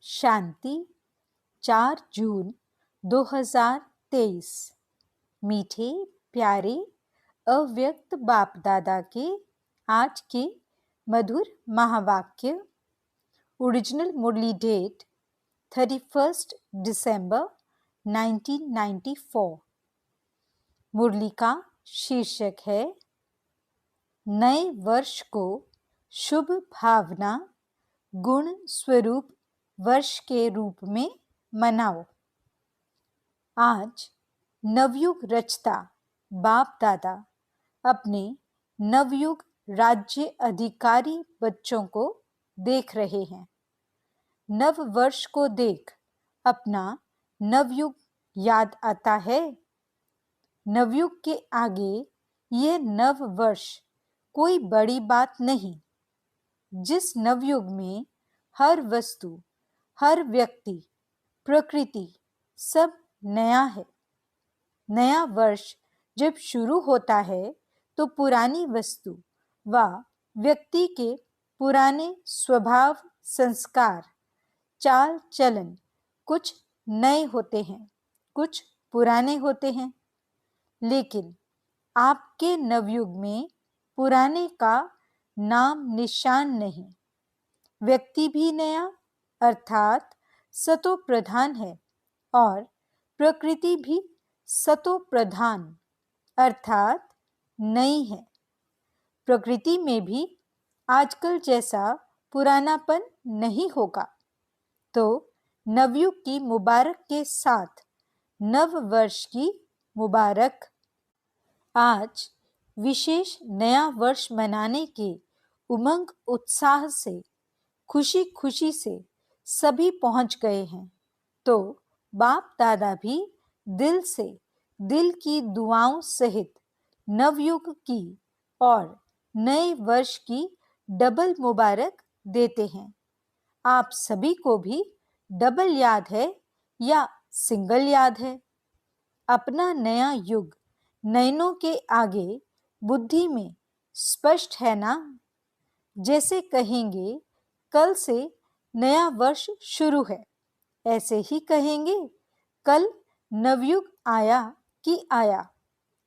शांति 4 जून 2023। मीठे प्यारे अव्यक्त बाप दादा के आज के मधुर महावाक्य। ओरिजिनल मुरली डेट 31 दिसंबर 1994। मुरली का शीर्षक है नए वर्ष को शुभ भावना गुण स्वरूप वर्ष के रूप में मनाओ। आज नवयुग रचता बाप दादा अपने नवयुग राज्य अधिकारी बच्चों को देख रहे हैं। नव वर्ष को देख अपना नवयुग याद आता है। नवयुग के आगे ये नव वर्ष कोई बड़ी बात नहीं। जिस नवयुग में हर वस्तु, हर व्यक्ति, प्रकृति सब नया है। नया वर्ष जब शुरू होता है तो पुरानी वस्तु व व्यक्ति के पुराने स्वभाव, संस्कार, चाल चलन कुछ नए होते हैं, कुछ पुराने होते हैं। लेकिन आपके नवयुग में पुराने का नाम निशान नहीं। व्यक्ति भी नया अर्थात सतो प्रधान है और प्रकृति भी सतो प्रधान अर्थात नई है। प्रकृति में भी आजकल जैसा पुरानापन नहीं होगा। तो नवयुग की मुबारक के साथ नव वर्ष की मुबारक। आज विशेष नया वर्ष मनाने के उमंग उत्साह से खुशी खुशी से सभी पहुंच गए हैं। तो बाप दादा भी दिल से दिल की दुआओं सहित नवयुग की और नए वर्ष की डबल मुबारक देते हैं। आप सभी को भी डबल याद है या सिंगल याद है? अपना नया युग नयनों के आगे बुद्धि में स्पष्ट है ना? जैसे कहेंगे कल से नया वर्ष शुरू है, ऐसे ही कहेंगे कल नवयुग आया कि आया।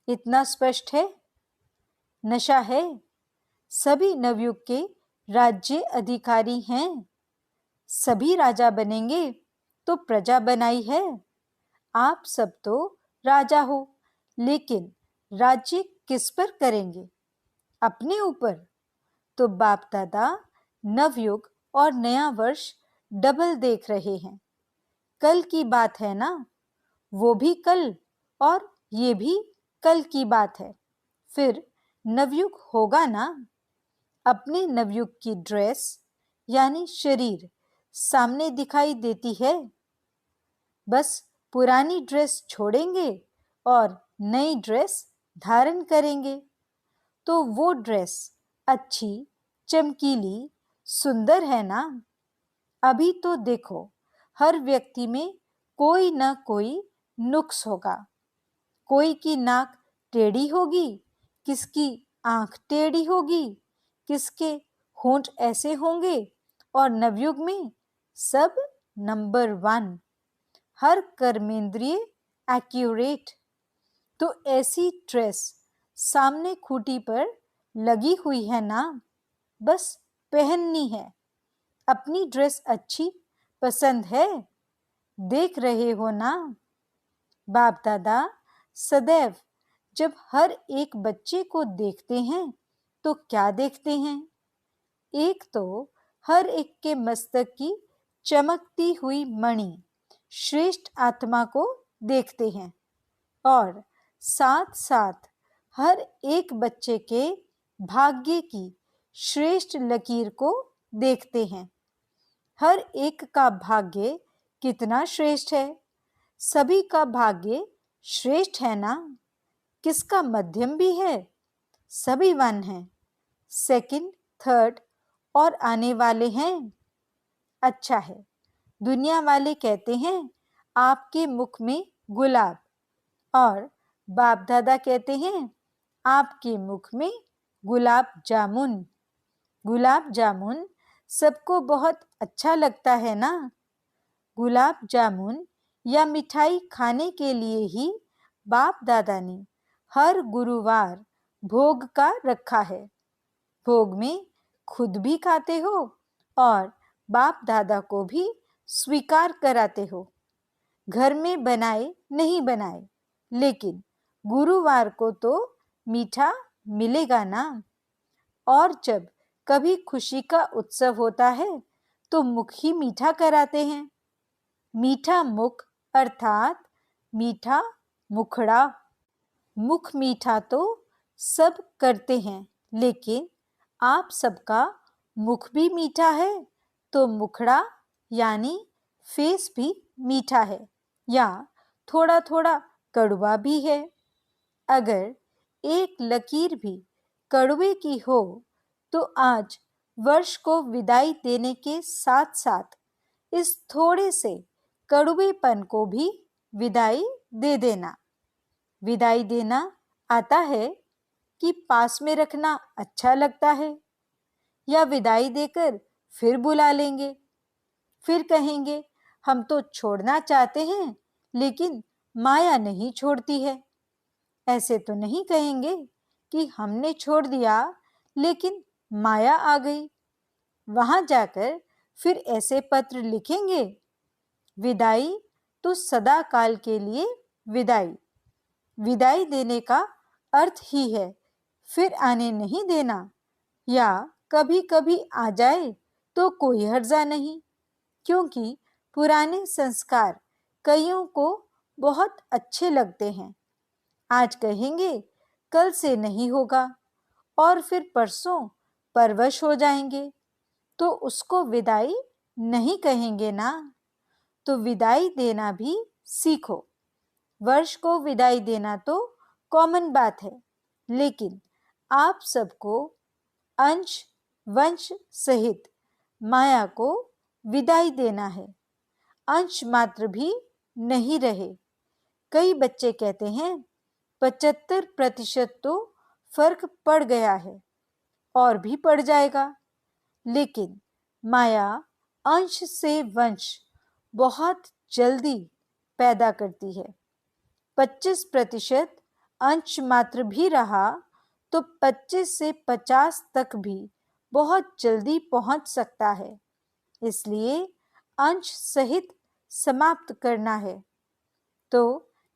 इतना स्पष्ट है? नशा है। सभी नवयुग के राज्य अधिकारी हैं। सभी राजा बनेंगे तो प्रजा बनाई है। आप सब तो राजा हो, लेकिन राज्य किस पर करेंगे? अपने ऊपर। तो बाप दादा नवयुग और नया वर्ष डबल देख रहे हैं। कल की बात है ना? वो भी कल और ये भी कल की बात है। फिर नवयुग होगा ना? अपने नवयुग की ड्रेस यानी शरीर सामने दिखाई देती है। बस पुरानी ड्रेस छोड़ेंगे और नई ड्रेस धारण करेंगे तो वो ड्रेस अच्छी, चमकीली, सुंदर है ना? अभी तो देखो हर व्यक्ति में कोई न कोई नुक्स होगा। कोई की नाक टेढ़ी होगी, किसकी आंख टेढ़ी होगी, किसके होंठ ऐसे होंगे। और नवयुग में सब नंबर 1, हर कर्मेंद्रिय एक्यूरेट। तो ऐसी ड्रेस सामने खूंटी पर लगी हुई है ना? बस पहननी है। अपनी ड्रेस अच्छी पसंद है? देख रहे हो ना? बाप दादा सदैव जब हर एक बच्चे को देखते हैं तो क्या देखते हैं? एक तो हर एक के मस्तक की चमकती हुई मणि श्रेष्ठ आत्मा को देखते हैं और साथ साथ हर एक बच्चे के भाग्य की श्रेष्ठ लकीर को देखते हैं। हर एक का भाग्य कितना श्रेष्ठ है? सभी का भाग्य श्रेष्ठ है ना? किसका मध्यम भी है? सभी 1 हैं, सेकंड, थर्ड और आने वाले हैं। अच्छा है। दुनिया वाले कहते हैं आपके मुख में गुलाब और बाप दादा कहते हैं आपके मुख में गुलाब जामुन। गुलाब जामुन सबको बहुत अच्छा लगता है ना? गुलाब जामुन या मिठाई खाने के लिए ही बाप दादा ने हर गुरुवार भोग का रखा है। भोग में खुद भी खाते हो और बाप दादा को भी स्वीकार कराते हो। घर में बनाए नहीं बनाए, लेकिन गुरुवार को तो मीठा मिलेगा ना। और जब कभी खुशी का उत्सव होता है तो मुख ही मीठा कराते हैं। मीठा मुख अर्थात मीठा मुखड़ा। मुख मीठा तो सब करते हैं, लेकिन आप सबका मुख भी मीठा है तो मुखड़ा यानी फेस भी मीठा है या थोड़ा थोड़ा कड़वा भी है। अगर एक लकीर भी कड़वे की हो तो आज वर्ष को विदाई देने के साथ साथ इस थोड़े से कड़वेपन को भी विदाई दे देना। विदाई देना आता है कि पास में रखना अच्छा लगता है, या विदाई देकर फिर बुला लेंगे, फिर कहेंगे हम तो छोड़ना चाहते हैं लेकिन माया नहीं छोड़ती है। ऐसे तो नहीं कहेंगे कि हमने छोड़ दिया लेकिन माया आ गई। वहां जाकर फिर ऐसे पत्र लिखेंगे, विदाई तो सदा काल के लिए विदाई। विदाई देने का अर्थ ही है फिर आने नहीं देना, या कभी कभी आ जाए तो कोई हर्जा नहीं, क्योंकि पुराने संस्कार कईयों को बहुत अच्छे लगते हैं। आज कहेंगे कल से नहीं होगा और फिर परसों परवश हो जाएंगे तो उसको विदाई नहीं कहेंगे ना। तो विदाई देना भी सीखो। वर्ष को विदाई देना तो कॉमन बात है, लेकिन आप सबको अंश वंश सहित माया को विदाई देना है। अंश मात्र भी नहीं रहे। कई बच्चे कहते हैं 75% तो फर्क पड़ गया है और भी पड़ जाएगा, लेकिन माया अंश से वंश बहुत जल्दी पैदा करती है। 25% अंश मात्र भी रहा तो 25 से 50 तक भी बहुत जल्दी पहुंच सकता है। इसलिए अंश सहित समाप्त करना है। तो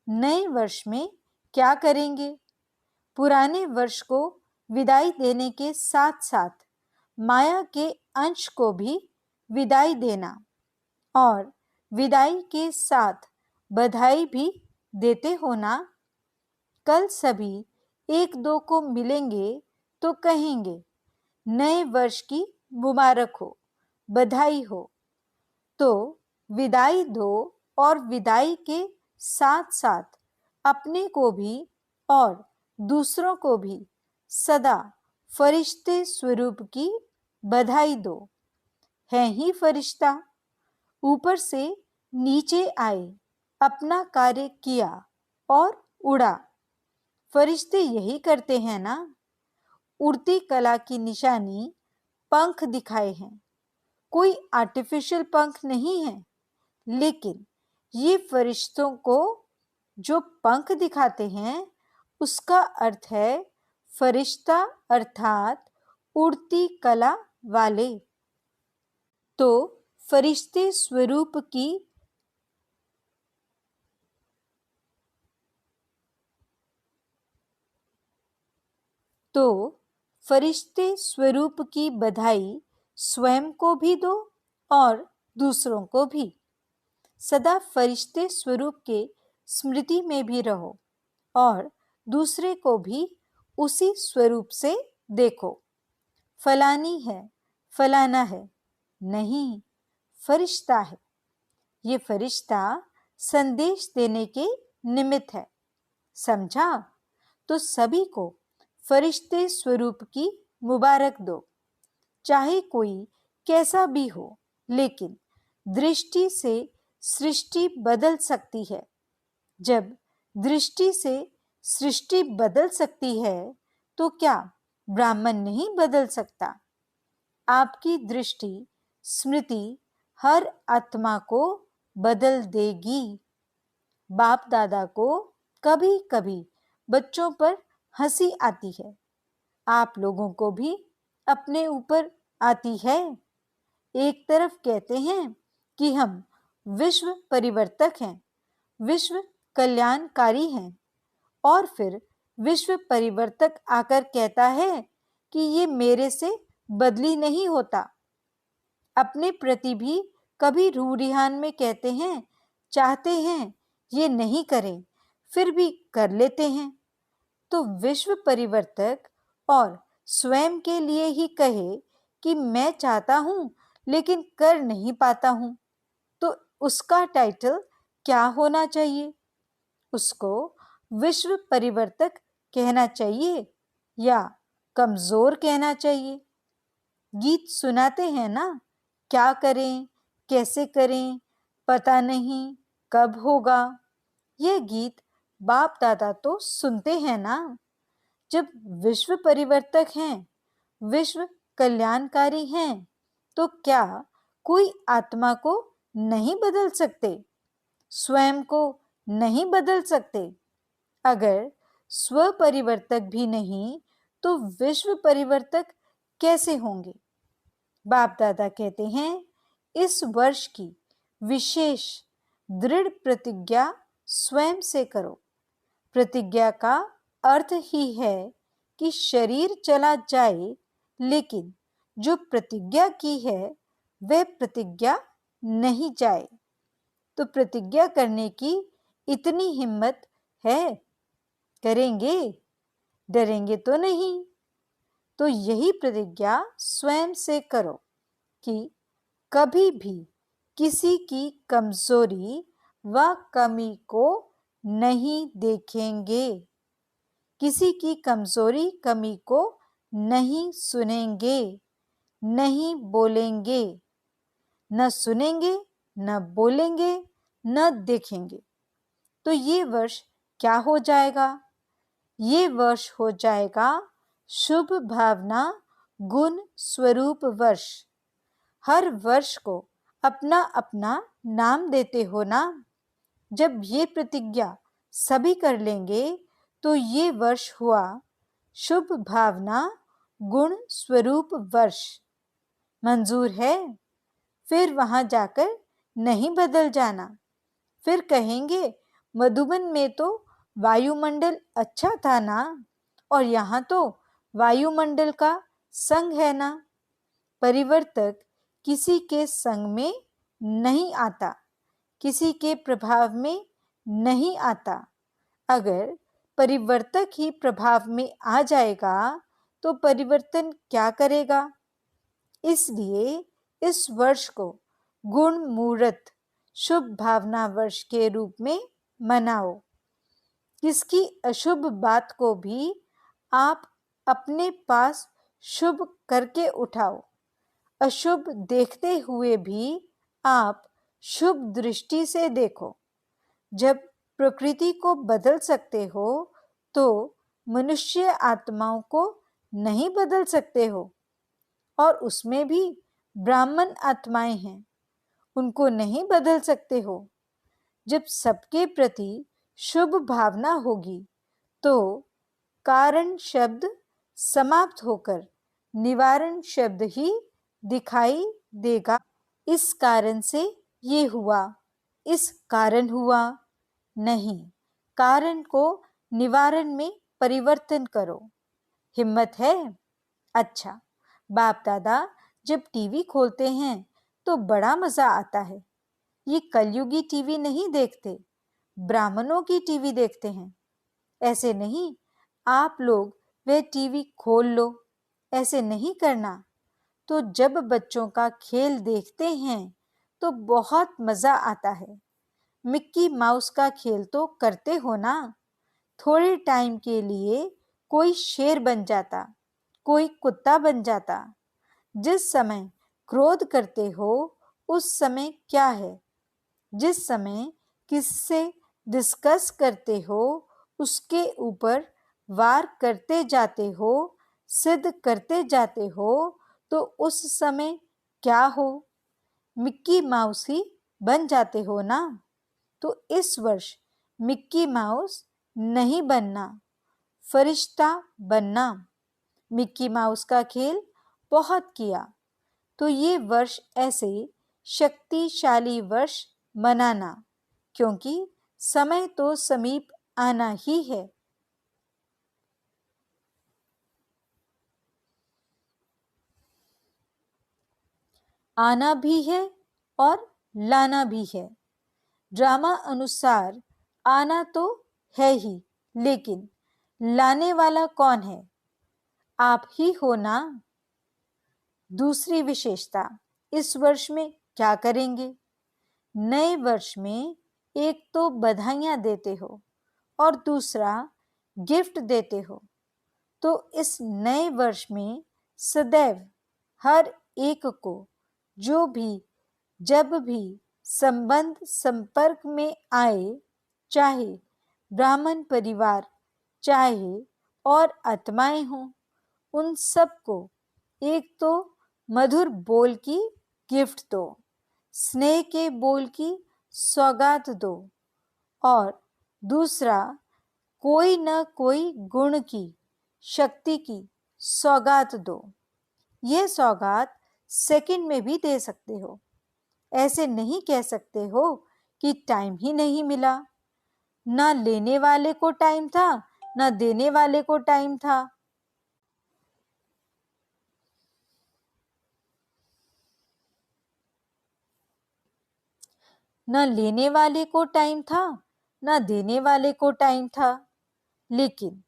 नए वर्ष में क्या करेंगे? पुराने वर्ष को विदाई देने के साथ साथ माया के अंश को भी विदाई देना, और विदाई के साथ बधाई भी देते हो ना। कल सभी एक दो को मिलेंगे तो कहेंगे नए वर्ष की मुबारक हो, बधाई हो। तो विदाई दो और विदाई के साथ साथ अपने को भी और दूसरों को भी सदा फरिश्ते स्वरूप की बधाई दो। है ही फरिश्ता, ऊपर से नीचे आए, अपना कार्य किया और उड़ा। फरिश्ते यही करते हैं ना। उड़ती कला की निशानी पंख दिखाए हैं। कोई आर्टिफिशियल पंख नहीं है, लेकिन ये फरिश्तों को जो पंख दिखाते हैं उसका अर्थ है फरिश्ता अर्थात उड़ती कला वाले। तो फरिश्ते स्वरूप की बधाई स्वयं को भी दो और दूसरों को भी। सदा फरिश्ते स्वरूप के स्मृति में भी रहो और दूसरे को भी उसी स्वरूप से देखो। फलानी है, फलाना है नहीं, फरिश्ता है। ये फरिश्ता संदेश देने के निमित्त है। समझा? तो सभी को फरिश्ते स्वरूप की मुबारक दो। चाहे कोई कैसा भी हो, लेकिन दृष्टि से सृष्टि बदल सकती है। जब दृष्टि से सृष्टि बदल सकती है तो क्या ब्राह्मण नहीं बदल सकता? आपकी दृष्टि स्मृति हर आत्मा को बदल देगी। बाप दादा को कभी कभी बच्चों पर हंसी आती है। आप लोगों को भी अपने ऊपर आती है। एक तरफ कहते हैं कि हम विश्व परिवर्तक हैं, विश्व कल्याणकारी हैं, और फिर विश्व परिवर्तक आकर कहता है कि ये मेरे से बदली नहीं होता। अपने प्रति भी कभी रूरिहान में कहते हैं, चाहते हैं ये नहीं करें, फिर भी कर लेते हैं। तो विश्व परिवर्तक और स्वयं के लिए ही कहे कि मैं चाहता हूं लेकिन कर नहीं पाता हूं, तो उसका टाइटल क्या होना चाहिए? उसको विश्व परिवर्तक कहना चाहिए या कमजोर कहना चाहिए? गीत सुनाते हैं ना, क्या करें, कैसे करें, पता नहीं कब होगा। यह गीत बाप दादा तो सुनते हैं ना। जब विश्व परिवर्तक हैं, विश्व कल्याणकारी हैं, तो क्या कोई आत्मा को नहीं बदल सकते? स्वयं को नहीं बदल सकते? अगर स्व परिवर्तक भी नहीं तो विश्व परिवर्तक कैसे होंगे? बाप दादा कहते हैं, इस वर्ष की विशेष दृढ़ प्रतिज्ञा स्वयं से करो। प्रतिज्ञा का अर्थ ही है कि शरीर चला जाए, लेकिन जो प्रतिज्ञा की है वह प्रतिज्ञा नहीं जाए। तो प्रतिज्ञा करने की इतनी हिम्मत है? करेंगे? डरेंगे तो नहीं। तो यही प्रतिज्ञा स्वयं से करो कि कभी भी किसी की कमजोरी व कमी को नहीं देखेंगे, किसी की कमजोरी कमी को नहीं सुनेंगे, नहीं बोलेंगे, न सुनेंगे, न बोलेंगे, न देखेंगे। तो ये वर्ष क्या हो जाएगा? ये वर्ष हो जाएगा शुभ भावना गुण स्वरूप वर्ष। हर वर्ष को अपना अपना नाम देते हो ना। जब ये प्रतिज्ञा सभी कर लेंगे तो ये वर्ष हुआ शुभ भावना गुण स्वरूप वर्ष। मंजूर है? फिर वहां जाकर नहीं बदल जाना। फिर कहेंगे मधुबन में तो वायुमंडल अच्छा था ना, और यहाँ तो वायुमंडल का संग है ना। परिवर्तक किसी के संग में नहीं आता, किसी के प्रभाव में नहीं आता। अगर परिवर्तक ही प्रभाव में आ जाएगा तो परिवर्तन क्या करेगा? इसलिए इस वर्ष को गुण मुहूर्त शुभ भावना वर्ष के रूप में मनाओ। किसकी अशुभ बात को भी आप अपने पास शुभ करके उठाओ। अशुभ देखते हुए भी आप शुभ दृष्टि से देखो। जब प्रकृति को बदल सकते हो तो मनुष्य आत्माओं को नहीं बदल सकते हो, और उसमें भी ब्राह्मण आत्माएं हैं, उनको नहीं बदल सकते हो। जब सबके प्रति शुभ भावना होगी तो कारण शब्द समाप्त होकर निवारण शब्द ही दिखाई देगा। इस कारण से ये हुआ, इस कारण हुआ नहीं। कारण को निवारण में परिवर्तन करो। हिम्मत है? अच्छा, बाप दादा जब टीवी खोलते हैं तो बड़ा मजा आता है। ये कलयुगी टीवी नहीं देखते, ब्राह्मणों की टीवी देखते हैं। ऐसे नहीं, आप लोग वह टीवी खोल लो, ऐसे नहीं करना। तो जब बच्चों का खेल देखते हैं तो बहुत मजा आता है। मिक्की माउस का खेल तो करते हो ना। थोड़े टाइम के लिए कोई शेर बन जाता, कोई कुत्ता बन जाता। जिस समय क्रोध करते हो उस समय क्या है? जिस समय किससे डिस्कस करते हो उसके ऊपर वार करते जाते हो, सिद्ध करते जाते हो, तो उस समय क्या हो? मिक्की माउस ही बन जाते हो ना। तो इस वर्ष मिक्की माउस नहीं बनना, फरिश्ता बनना। मिक्की माउस का खेल बहुत किया, तो ये वर्ष ऐसे शक्तिशाली वर्ष मनाना, क्योंकि समय तो समीप आना ही है। आना भी है और लाना भी है। ड्रामा अनुसार आना तो है ही, लेकिन लाने वाला कौन है? आप ही हो ना। दूसरी विशेषता, इस वर्ष में क्या करेंगे? नए वर्ष में एक तो बधाइयां देते हो और दूसरा गिफ्ट देते हो। तो इस नए वर्ष में सदैव हर एक को जो भी जब भी संबंध संपर्क में आए, चाहे ब्राह्मण परिवार चाहे और आत्माएं हों, उन सबको एक तो मधुर बोल की गिफ्ट दो, स्नेह के बोल की सौगात दो और दूसरा कोई न कोई गुण की, शक्ति की सौगात दो। यह सौगात सेकंड में भी दे सकते हो। ऐसे नहीं कह सकते हो कि टाइम ही नहीं मिला। ना लेने वाले को टाइम था, ना देने वाले को टाइम था। न लेने वाले को टाइम था, न देने वाले को टाइम था। लेकिन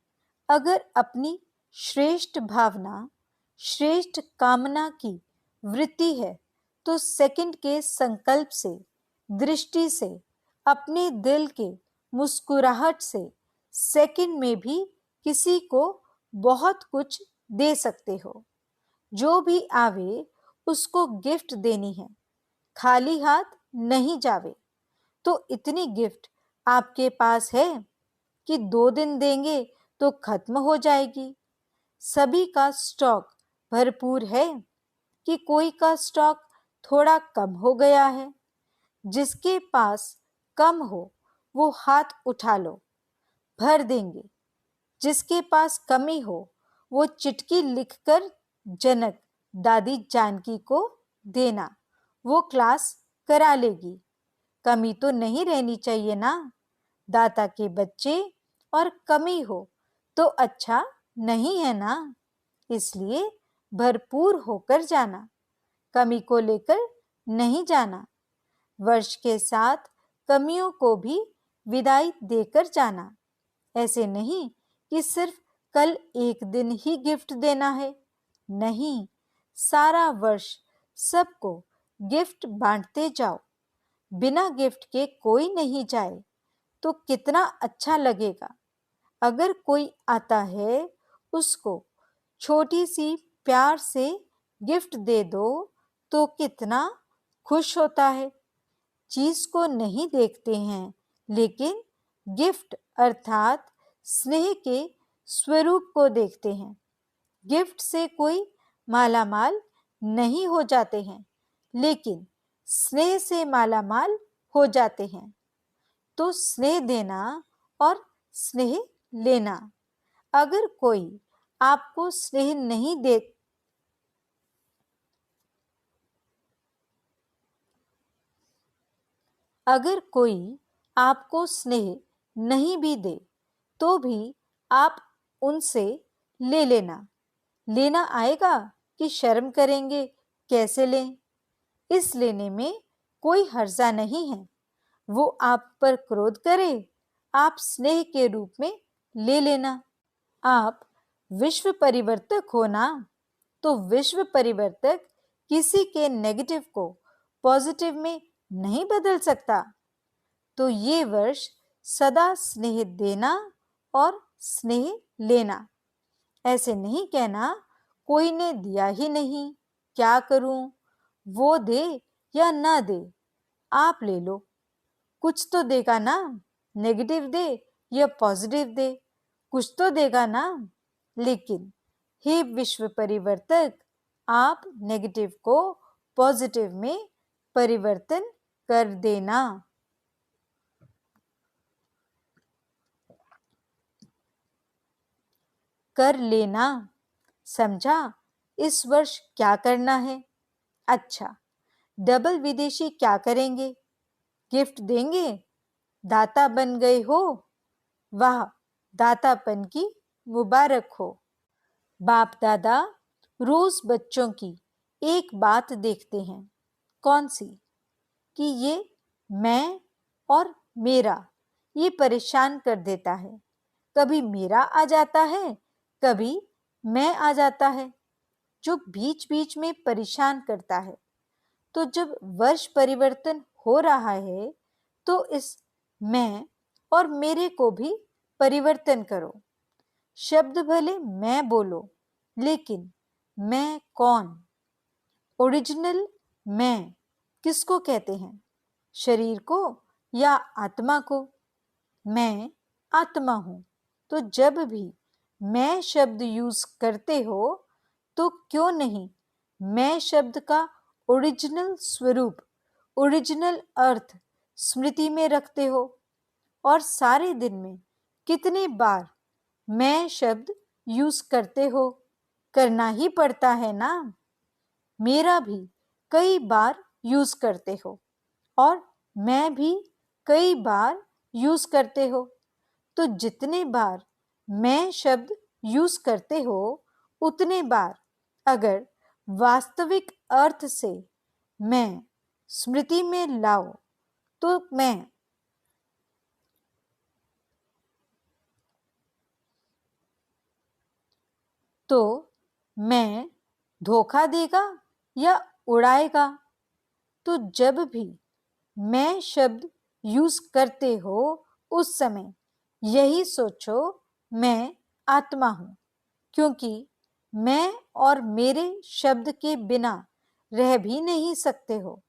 अगर अपनी श्रेष्ठ भावना, श्रेष्ठ कामना की वृत्ति है, तो सेकंड के संकल्प से, दृष्टि से, अपने दिल के मुस्कुराहट से सेकंड में भी किसी को बहुत कुछ दे सकते हो। जो भी आवे उसको गिफ्ट देनी है, खाली हाथ नहीं जावे। तो इतनी गिफ्ट आपके पास है कि 2 दिन देंगे तो खत्म हो जाएगी। सभी का स्टॉक भरपूर है कि कोई का स्टॉक थोड़ा कम हो गया है। जिसके पास कम हो वो हाथ उठा लो, भर देंगे। जिसके पास कमी हो वो चिट्ठी लिखकर जनक दादी जानकी को देना, वो क्लास करा लेगी। कमी तो नहीं रहनी चाहिए ना। दाता के बच्चे और कमी हो तो अच्छा नहीं है ना। इसलिए भरपूर होकर जाना, कमी को लेकर नहीं जाना। वर्ष के साथ कमियों को भी विदाई देकर जाना। ऐसे नहीं कि सिर्फ कल एक दिन ही गिफ्ट देना है। नहीं, सारा वर्ष सबको गिफ्ट बांटते जाओ। बिना गिफ्ट के कोई नहीं जाए तो कितना अच्छा लगेगा। अगर कोई आता है उसको छोटी सी प्यार से गिफ्ट दे दो तो कितना खुश होता है। चीज को नहीं देखते हैं, लेकिन गिफ्ट अर्थात स्नेह के स्वरूप को देखते हैं। गिफ्ट से कोई मालामाल नहीं हो जाते हैं, लेकिन स्नेह से मालामाल हो जाते हैं। तो स्नेह देना और स्नेह लेना। अगर कोई आपको स्नेह नहीं दे अगर कोई आपको स्नेह नहीं भी दे तो भी आप उनसे ले लेना। लेना आएगा कि शर्म करेंगे, कैसे लें? इस लेने में कोई हर्जा नहीं है। वो आप पर क्रोध करे, आप स्नेह के रूप में ले लेना। आप विश्व परिवर्तक हो ना, तो विश्व परिवर्तक किसी के नेगेटिव को पॉजिटिव में नहीं बदल सकता। तो ये वर्ष सदा स्नेह देना और स्नेह लेना। ऐसे नहीं कहना कोई ने दिया ही नहीं, क्या करूं? वो दे या ना दे, आप ले लो। कुछ तो देगा ना, नेगेटिव दे या पॉजिटिव दे, कुछ तो देगा ना। लेकिन हे विश्व परिवर्तक, आप नेगेटिव को पॉजिटिव में परिवर्तन कर देना। कर लेना। समझा? इस वर्ष क्या करना है? अच्छा, डबल विदेशी क्या करेंगे? गिफ्ट देंगे? दाता बन गए हो? वाह, दातापन की मुबारक हो। बाप दादा रोज बच्चों की एक बात देखते हैं। कौन सी? कि ये मैं और मेरा ये परेशान कर देता है। कभी मेरा आ जाता है, कभी मैं आ जाता है, जो बीच बीच में परेशान करता है। तो जब वर्ष परिवर्तन हो रहा है तो इस मैं और मेरे को भी परिवर्तन करो। शब्द भले मैं बोलो, लेकिन मैं कौन? ओरिजिनल मैं किसको कहते हैं? शरीर को या आत्मा को? मैं आत्मा हूं। तो जब भी मैं शब्द यूज करते हो तो क्यों नहीं मैं शब्द का ओरिजिनल स्वरूप, ओरिजिनल अर्थ स्मृति में रखते हो? और सारे दिन में कितने बार मैं शब्द यूज करते हो? करना ही पड़ता है ना। मेरा भी कई बार यूज करते हो और मैं भी कई बार यूज करते हो। तो जितने बार मैं शब्द यूज करते हो उतने बार अगर वास्तविक अर्थ से मैं स्मृति में लाओ तो मैं धोखा देगा या उड़ाएगा? तो जब भी मैं शब्द यूज करते हो उस समय यही सोचो, मैं आत्मा हूं, क्योंकि मैं और मेरे शब्द के बिना रह भी नहीं सकते हो।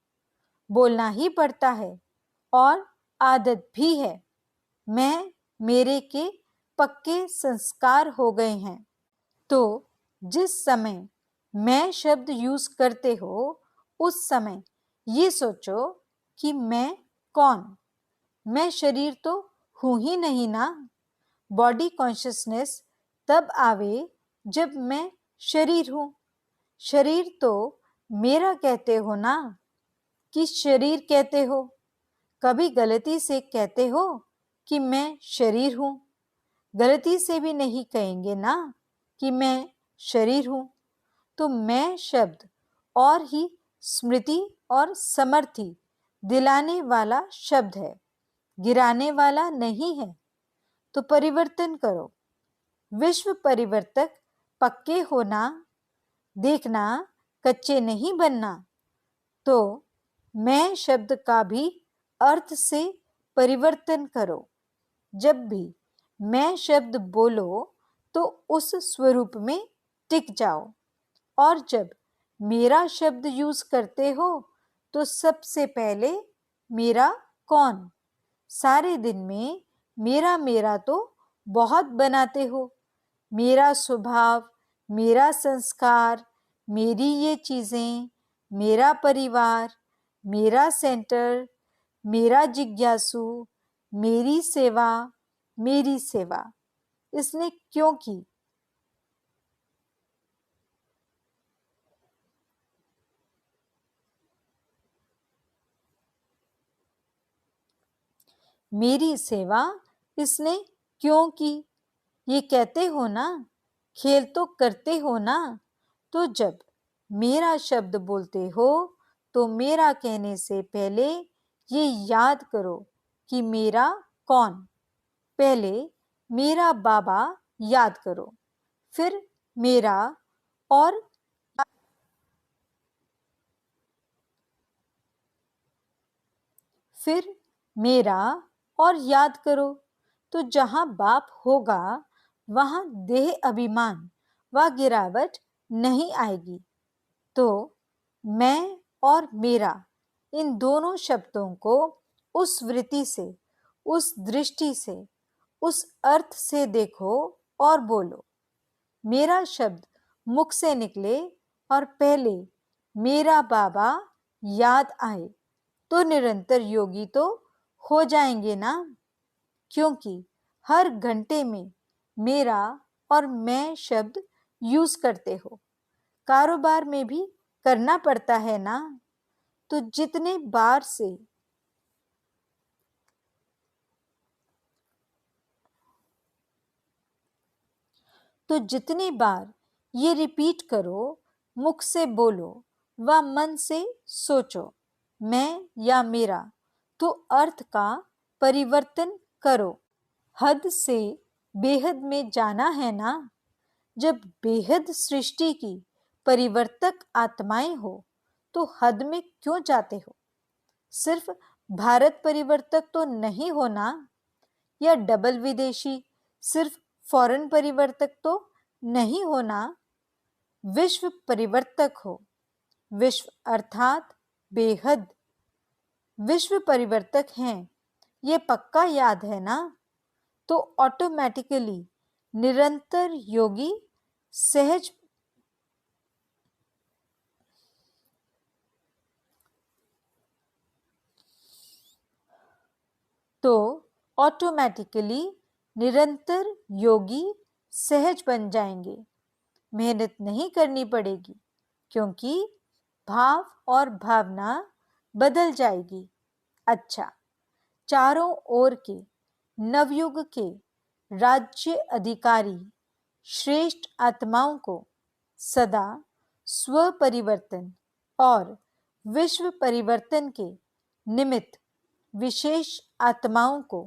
बोलना ही पड़ता है और आदत भी है। मैं मेरे के पक्के संस्कार हो गए हैं। तो जिस समय मैं शब्द यूज करते हो उस समय ये सोचो कि मैं कौन? मैं शरीर तो हूं ही नहीं ना। बॉडी कॉन्शियसनेस तब आवे जब मैं शरीर हूं। शरीर तो मेरा कहते हो ना, कि शरीर कहते हो? कभी गलती से कहते हो कि मैं शरीर हूं? गलती से भी नहीं कहेंगे ना कि मैं शरीर हूं। तो मैं शब्द और ही स्मृति और समर्थी दिलाने वाला शब्द है, गिराने वाला नहीं है। तो परिवर्तन करो। विश्व परिवर्तक पक्के होना, देखना, कच्चे नहीं बनना। तो मैं शब्द का भी अर्थ से परिवर्तन करो। जब भी मैं शब्द बोलो तो उस स्वरूप में टिक जाओ। और जब मेरा शब्द यूज करते हो तो सबसे पहले मेरा कौन? सारे दिन में मेरा मेरा तो बहुत बनाते हो। मेरा स्वभाव, मेरा संस्कार, मेरी ये चीजें, मेरा परिवार, मेरा सेंटर, मेरा जिज्ञासु, मेरी सेवा, मेरी सेवा। इसने क्यों की? मेरी सेवा इसने क्यों की? ये कहते हो ना, खेल तो करते हो ना। तो जब मेरा शब्द बोलते हो तो मेरा कहने से पहले ये याद करो कि मेरा कौन? पहले मेरा बाबा याद करो, फिर मेरा, और फिर मेरा और याद करो। तो जहां बाप होगा वहां देह अभिमान व गिरावट नहीं आएगी। तो मैं और मेरा इन दोनों शब्दों को उस वृत्ति से, उस दृष्टि से, उस अर्थ से देखो और बोलो। मेरा शब्द मुख से निकले और पहले मेरा बाबा याद आए। तो निरंतर योगी तो हो जाएंगे ना, क्योंकि हर घंटे में मेरा और मैं शब्द यूज करते हो। कारोबार में भी करना पड़ता है ना, तो जितनी बार ये रिपीट करो, मुख से बोलो व मन से सोचो, मैं या मेरा, तो अर्थ का परिवर्तन करो। हद से बेहद में जाना है ना। जब बेहद सृष्टि की परिवर्तक आत्माएं हो तो हद में क्यों जाते हो? सिर्फ भारत परिवर्तक तो नहीं होना, या डबल विदेशी सिर्फ फॉरेन परिवर्तक तो नहीं होना, विश्व परिवर्तक हो। विश्व अर्थात बेहद विश्व परिवर्तक हैं, ये पक्का याद है ना। तो ऑटोमेटिकली निरंतर योगी सहज तो ऑटोमेटिकली निरंतर योगी सहज बन जाएंगे। मेहनत नहीं करनी पड़ेगी, क्योंकि भाव और भावना बदल जाएगी। अच्छा, चारों ओर के नवयुग के राज्य अधिकारी श्रेष्ठ आत्माओं को सदा स्व परिवर्तन और विश्व परिवर्तन के निमित्त विशेष आत्माओं को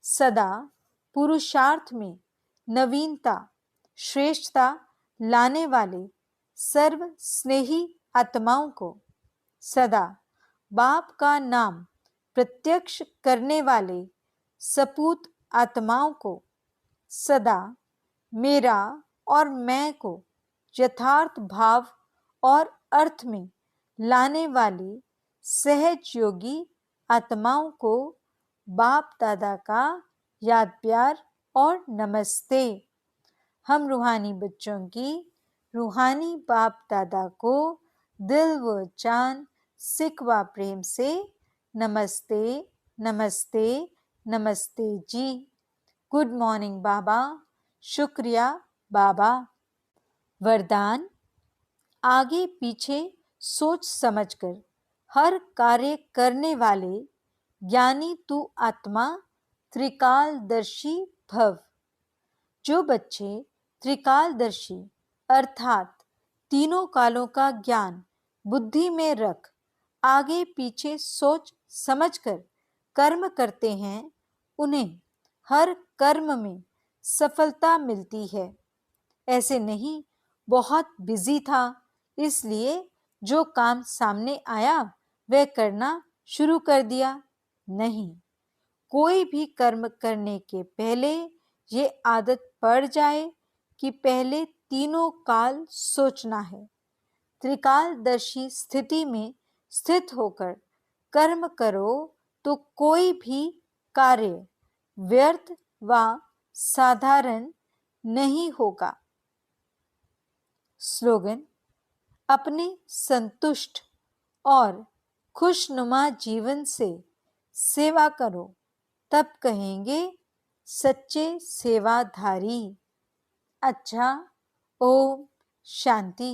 सदा पुरुषार्थ में नवीनता श्रेष्ठता लाने वाले सर्व स्नेही आत्माओं को सदा बाप का नाम प्रत्यक्ष करने वाले सपूत आत्माओं को सदा मेरा और मैं को यथार्थ भाव और अर्थ में लाने वाली सहज योगी आत्माओं को बाप दादा का याद प्यार और नमस्ते। हम रूहानी बच्चों की रूहानी बाप दादा को दिल व जान सिकवा प्रेम से नमस्ते नमस्ते नमस्ते जी। गुड मॉर्निंग बाबा, शुक्रिया बाबा। वरदान: आगे पीछे सोच समझकर हर कार्य करने वाले ज्ञानी तू आत्मा त्रिकालदर्शी भव। जो बच्चे त्रिकालदर्शी अर्थात तीनों कालों का ज्ञान बुद्धि में रख आगे पीछे सोच समझकर कर्म करते हैं, उन्हें हर कर्म में सफलता मिलती है। ऐसे नहीं बहुत बिजी था, इसलिए जो काम सामने आया वह करना शुरू कर दिया। नहीं, कोई भी कर्म करने के पहले ये आदत पड़ जाए कि पहले तीनों काल सोचना है। त्रिकालदर्शी स्थिति में स्थित होकर कर्म करो तो कोई भी कार्य व्यर्थ व साधारण नहीं होगा। स्लोगन: अपने संतुष्ट और खुशनुमा जीवन से सेवा करो, तब कहेंगे सच्चे सेवाधारी। अच्छा, ओम शांति।